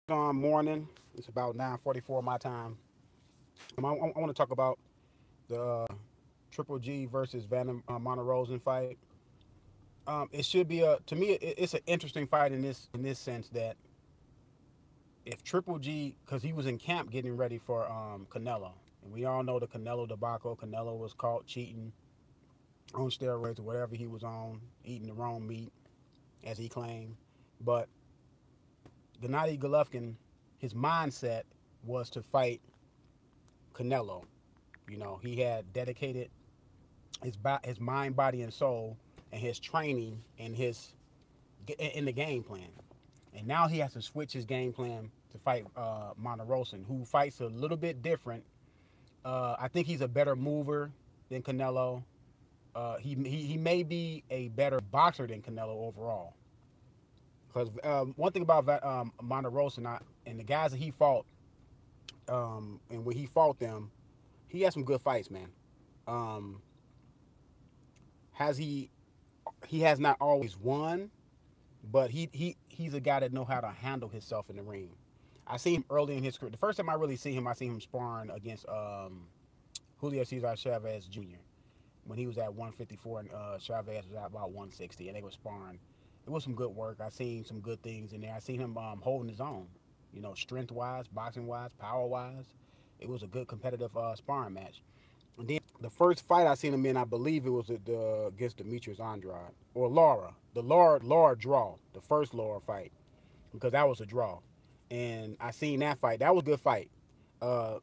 Morning. It's about 9:44 my time. I want to talk about the Triple G versus Van Monterosen fight. It should be a to me. It's an interesting fight in this sense that if Triple G, because he was in camp getting ready for Canelo, and we all know the Canelo debacle. Canelo was caught cheating on steroids or whatever he was on, eating the wrong meat as he claimed. But Gennady Golovkin, his mindset was to fight Canelo. He had dedicated his mind, body, and soul, and his training and his in the game plan. And now he has to switch his game plan to fight Monterosen, who fights a little bit different. I think he's a better mover than Canelo. He may be a better boxer than Canelo overall. Because one thing about Monterosen and the guys that he fought, and when he fought them, he had some good fights, man. Um, has he has not always won, but he's a guy that know how to handle himself in the ring. I seen him early in his career. The first time I really see him, I seen him sparring against Julio Cesar Chavez Jr. when he was at 154 and Chavez was at about 160, and they were sparring. It was some good work. I seen some good things in there. I seen him holding his own, strength wise, boxing wise, power wise. It was a good competitive sparring match. And then the first fight I seen him in, I believe it was against Demetrius Andrade or Laura, the Laura draw, the first Laura fight, because that was a draw, and I seen that fight. That was a good fight. Uh,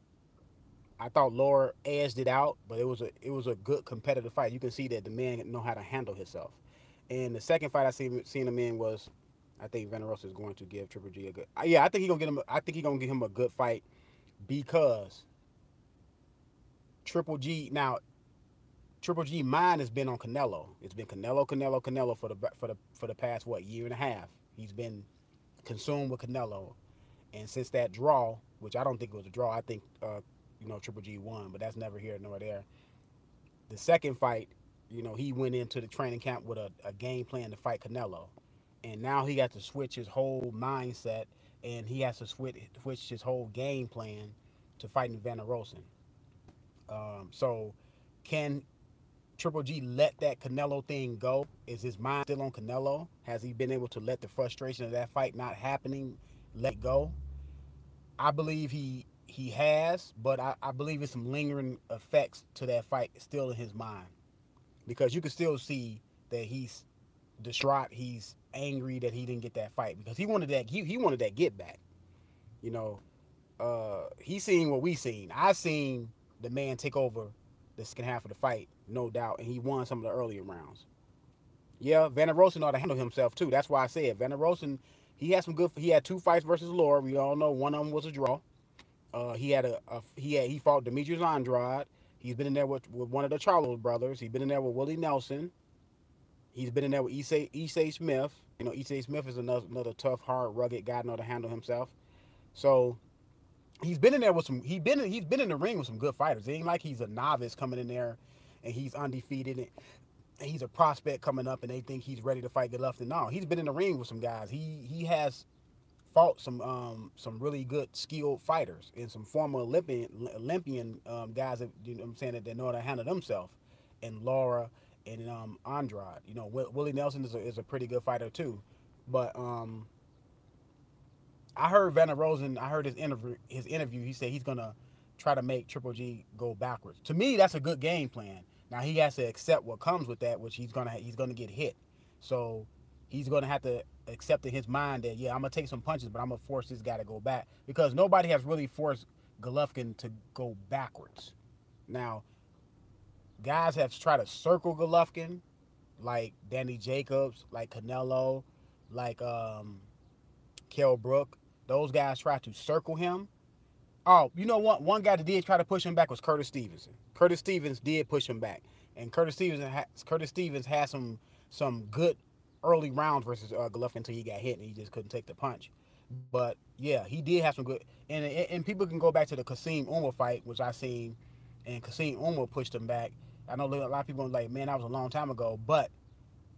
I thought Laura edged it out, but it was a good competitive fight. You can see that the man know how to handle himself. And the second fight I seen him in was, I think Venerosa is going to give Triple G a good. Yeah, I think he gonna get him. I think he gonna give him a good fight because Triple G now Triple G mind has been on Canelo. It's been Canelo for the past year and a half. He's been consumed with Canelo, and since that draw, which I don't think it was a draw, I think Triple G won, but that's never here nor there. The second fight, he went into the training camp with a game plan to fight Canelo, and now he got to switch his whole mindset, and he has to switch his whole game plan to fighting Van Rosen. So, can Triple G let that Canelo thing go? Is his mind still on Canelo? Has he been able to let the frustration of that fight not happening let it go? I believe he has, but I believe it's some lingering effects to that fight still in his mind, because you can still see that he's distraught. He's angry that he didn't get that fight because he wanted that get back. You know, he seen what we seen. I seen the man take over the second half of the fight, no doubt, and he won some of the earlier rounds. Yeah, Van Rosen ought to handle himself too. That's why I said Van Rosen. He had some good. He had two fights versus Laura. We all know one of them was a draw. He fought Demetrius Andrade. He's been in there with one of the Charlo brothers. He's been in there with Willie Nelson. He's been in there with Issei Smith. Issei Smith is another tough, hard, rugged guy know to handle himself. So he's been in there with some. He's been in the ring with some good fighters. It ain't like he's a novice coming in there and he's undefeated and he's a prospect coming up and they think he's ready to fight Golovkin. No, he's been in the ring with some guys. He has fought some really good skilled fighters and some former Olympian guys that I'm saying that they know how to handle themselves. And Laura and Andrade. Willie Nelson is a pretty good fighter too. But I heard Vanna Rosen. I heard his interview. He said he's gonna try to make Triple G go backwards. To me, that's a good game plan. Now he has to accept what comes with that, which he's gonna get hit. So he's gonna have to accept in his mind that, yeah, I'm gonna take some punches, but I'm gonna force this guy to go back, because nobody has really forced Golovkin to go backwards. Now, guys have tried to circle Golovkin, like Danny Jacobs, like Canelo, like Kell Brook. Those guys tried to circle him. Oh, you know what? One guy that did try to push him back was Curtis Stevenson. Curtis Stevens did push him back, and Curtis Stevens had some good early rounds versus Golovkin until he got hit and he just couldn't take the punch. But yeah, he did have some good. And people can go back to the Kasim Umar fight, which I seen, and Kasim Umar pushed him back. I know a lot of people are like, man, that was a long time ago, but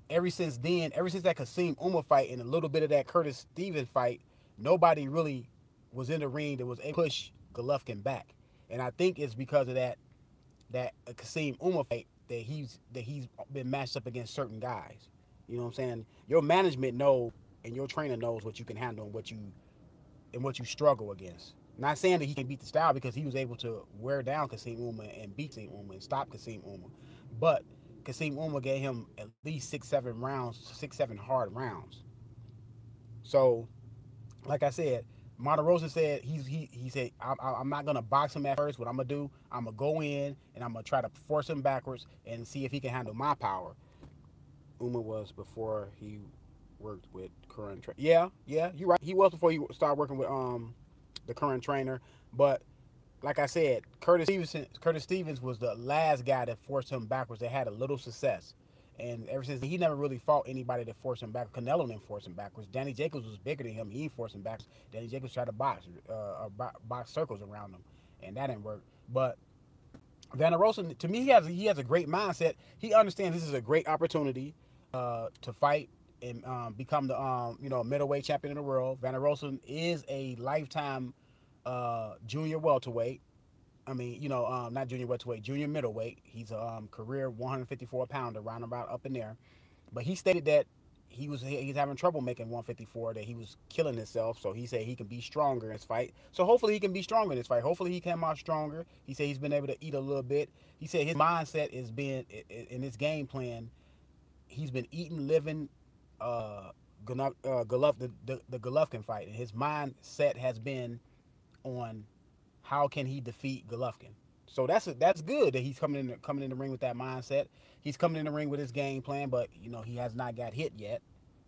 ever since that Kasim Umar fight and a little bit of that Curtis Stevens fight, nobody really was in the ring that was able to push Golovkin back, and I think it's because of that Kasim Uma fight that he's been matched up against certain guys. You know what I'm saying? Your management know and your trainer knows what you can handle and what you struggle against. Not saying that he can beat the style because he was able to wear down Kasim Uma and beat Kasim Uma and stop Kasim Uma, but Kasim Uma gave him at least 6, 7 rounds, 6, 7 hard rounds. So, like I said, Monterosa said he said I'm not gonna box him at first. What I'm gonna do, I'm gonna go in and I'm gonna try to force him backwards and see if he can handle my power. Uma was before he worked with current trainer. Yeah, you're right. He was before he started working with the current trainer. But like I said, Curtis Stevens was the last guy that forced him backwards that had a little success. And ever since he never really fought anybody that forced him back. Canelo didn't force him backwards. Danny Jacobs was bigger than him. He didn't force him backwards. Danny Jacobs tried to box circles around him, and that didn't work. But Van der Rosen, to me, he has a great mindset. He understands this is a great opportunity to fight and become the middleweight champion of the world. Van der Rosen is a lifetime junior welterweight. I mean, not junior welterweight, junior middleweight. He's a career 154 pounder, roundabout up in there. But he stated that he's having trouble making 154, that he was killing himself. So he said he can be stronger in this fight. So hopefully he can be stronger in this fight. Hopefully he came out stronger. He said he's been able to eat a little bit. He said his mindset is being in his game plan. He's been eating, living, the Golovkin fight, and his mindset has been on how can he defeat Golovkin. So that's good that he's coming in the ring with that mindset. He's coming in the ring with his game plan, but he has not got hit yet.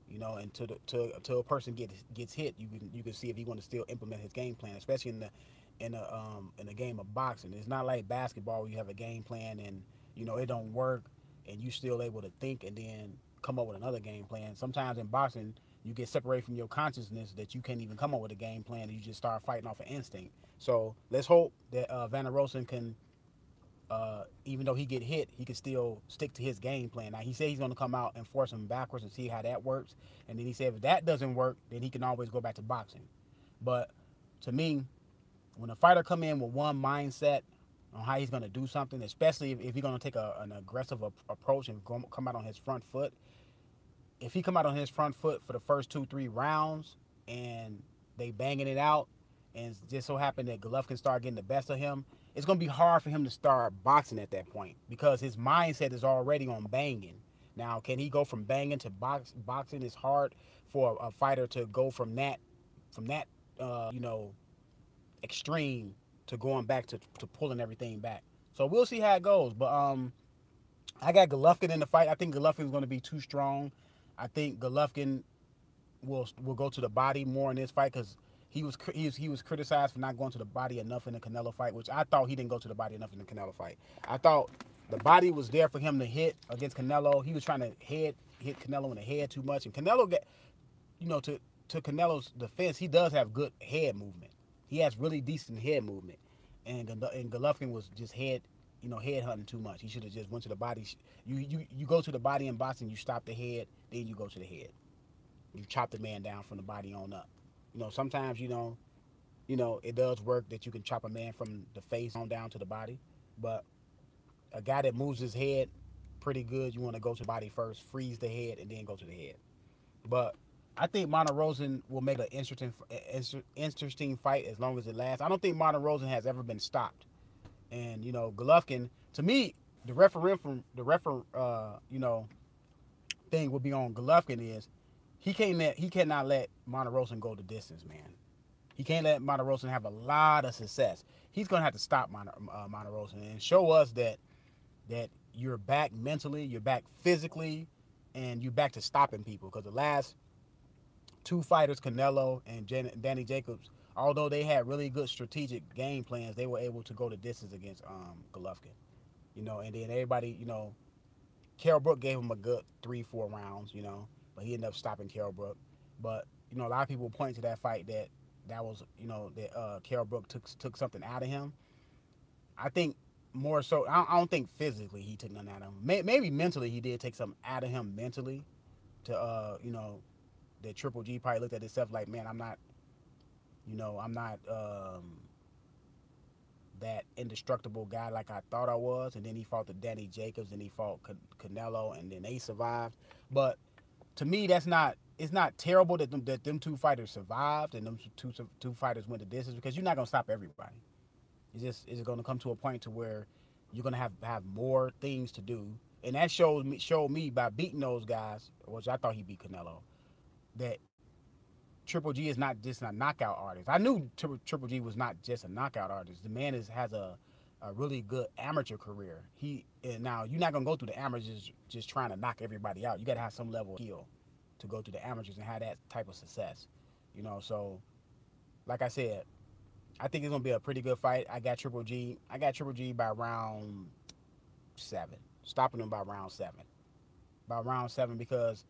And till a person gets hit, you can see if he want to still implement his game plan, especially in a game of boxing. It's not like basketball where you have a game plan and it don't work and you still able to think and then come up with another game plan. Sometimes in boxing you get separated from your consciousness that you can't even come up with a game plan and you just start fighting off of instinct. So let's hope that Van der Rosen can, even though he get hit, he can still stick to his game plan. Now he said he's going to come out and force him backwards and see how that works. And then he said if that doesn't work, then he can always go back to boxing. But to me, when a fighter come in with one mindset on how he's going to do something, especially if he's going to take an aggressive approach and come out on his front foot, if he come out on his front foot for the first 2, 3 rounds and they banging it out, and just so happen that Golovkin start getting the best of him, it's gonna be hard for him to start boxing at that point because his mindset is already on banging. Now, can he go from banging to boxing? It's hard for a fighter to go from that extreme to going back to pulling everything back. So we'll see how it goes. But I got Golovkin in the fight. I think Golovkin is going to be too strong. I think Golovkin will go to the body more in this fight because he was criticized for not going to the body enough in the Canelo fight, which I thought he didn't go to the body enough in the Canelo fight. I thought the body was there for him to hit against Canelo. He was trying to hit Canelo in the head too much, and Canelo to Canelo's defense, he does have good head movement. He has really decent head movement, and Golovkin was just head hunting too much. He should have just went to the body. You go to the body in boxing, you stop the head, then you go to the head. You chop the man down from the body on up. Sometimes it does work that you can chop a man from the face on down to the body, but a guy that moves his head pretty good, you want to go to the body first, freeze the head, and then go to the head. But I think Monte Rosen will make an interesting fight as long as it lasts. I don't think Monte Rosen has ever been stopped. And Golovkin, to me, the thing would be on Golovkin is he cannot let Monte Rosen go the distance, man. He can't let Monte Rosen have a lot of success. He's gonna have to stop Monte Rosen and show us that you're back mentally, you're back physically, and you're back to stopping people. Because the last two fighters, Canelo and Danny Jacobs, although they had really good strategic game plans, they were able to go the distance against Golovkin. And then everybody, Kell Brook gave him a good 3-4 rounds, but he ended up stopping Kell Brook. But a lot of people point to that fight that was that Kell Brook took something out of him. I think more so. I don't think physically he took nothing out of him. Maybe mentally he did take something out of him mentally. To that Triple G probably looked at himself like, man, I'm not. You know, I'm not that indestructible guy like I thought I was. And then he fought the Danny Jacobs, and he fought Canelo, and then they survived. But to me, that's not. It's not terrible that them two fighters survived and them two fighters went the distance, because you're not gonna stop everybody. It's gonna come to a point to where you're gonna have more things to do, and that showed me by beating those guys, which I thought he beat Canelo, that Triple G is not just a knockout artist. I knew Triple G was not just a knockout artist. The man has a really good amateur career. Now you're not gonna go through the amateurs just trying to knock everybody out. You gotta have some level of skill to go through the amateurs and have that type of success. You know, so like I said, I think it's gonna be a pretty good fight. I got Triple G. I got Triple G by round 7, stopping him by round 7. By round 7, because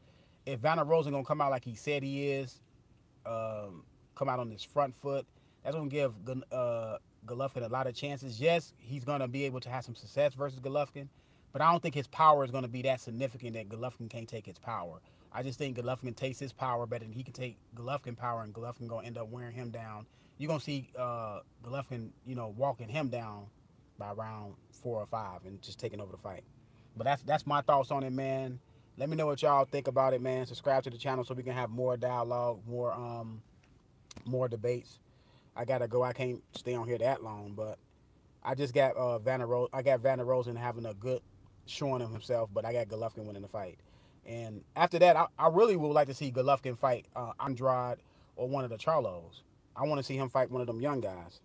if Vanna Rosen gonna come out like he said he is, come out on his front foot, that's gonna give Golovkin a lot of chances. Yes, he's gonna be able to have some success versus Golovkin, but I don't think his power is gonna be that significant that Golovkin can't take his power. I just think Golovkin takes his power better than he can take Golovkin power, and Golovkin gonna end up wearing him down. You're gonna see Golovkin, walking him down by round 4 or 5 and just taking over the fight. But that's my thoughts on it, man. Let me know what y'all think about it, man. Subscribe to the channel so we can have more dialogue, more debates. I gotta go. I can't stay on here that long, but I just got Vanna Rosen having a good showing of himself, but I got Golovkin winning the fight. And after that, I really would like to see Golovkin fight Andrade or one of the Charlos. I want to see him fight one of them young guys.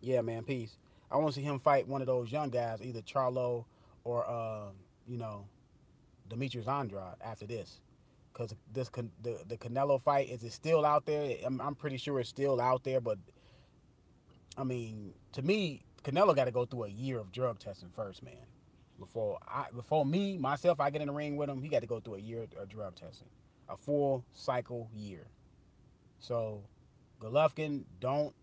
Yeah, man, peace. I want to see him fight one of those young guys, either Charlo or Demetrius Andrade after this. Because the Canelo fight, is it still out there? I'm pretty sure it's still out there, but I mean, to me, Canelo got to go through a year of drug testing first, man. Before I get in the ring with him, he got to go through a year of drug testing, a full cycle year. So, Golovkin, don't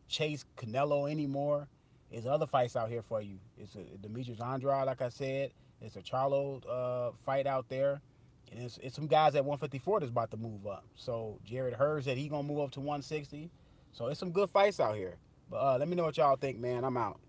chase Canelo anymore. There's other fights out here for you. It's a Demetrius Andrade, like I said. It's a Charlo fight out there. And it's some guys at 154 that's about to move up. So Jared Hurd said he's going to move up to 160. So it's some good fights out here. But let me know what y'all think, man. I'm out.